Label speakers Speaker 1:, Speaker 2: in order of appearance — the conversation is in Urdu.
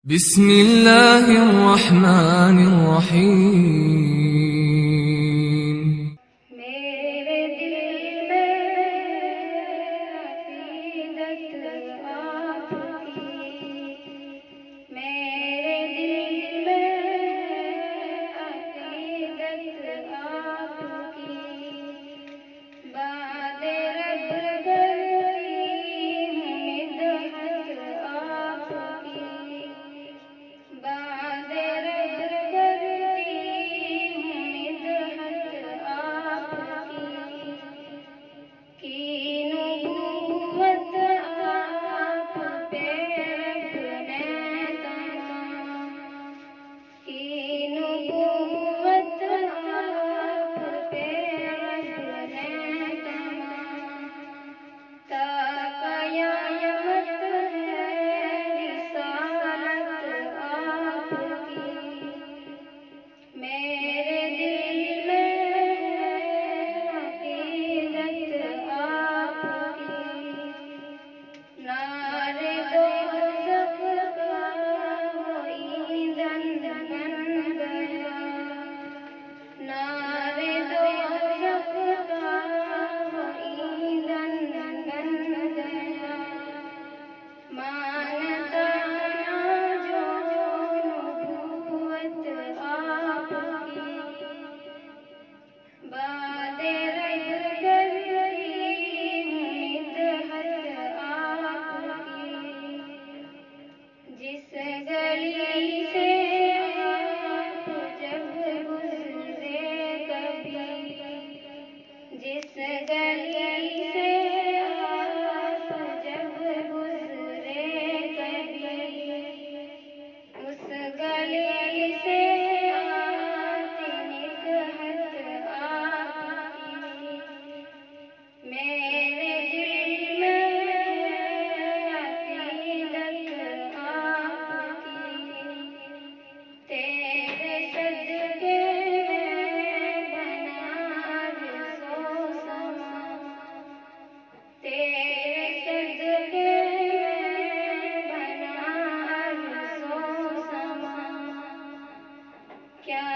Speaker 1: بسم الله الرحمن الرحيم.
Speaker 2: میرے دل میں عقیدت آپ کی، میرے دل میں عقیدت آپ کی، باد رب کرتی مدحت آپ کی، باد رب کرتی مدحت آپ کی نبوت آپ پہ رکھنے تمام، کی نبوت آپ پہ رکھنے تمام، تا قیامت ہے رسالت آپ کی، میرے دل میں عقیدت آپ کی، نعرے دوزخ کا وہ ایندھن بن گیا، نعرے دوزخ کا وہ ایندھن بن گیا، مانتا نہ جو نبوت آپ کی، باد رب کرتی مدحت آپ کی، جس گلی سے آپ جب گزرے کبھی، جس گلی سے آپ جب گزرے کبھی، اس گلی سے آتی نکہت آپ کی، میرے دل میں عقیدت آپ کی، تیرے صدقے میں بنا عرش و سما، تیرے صدقے میں بنا عرش و سما، کیا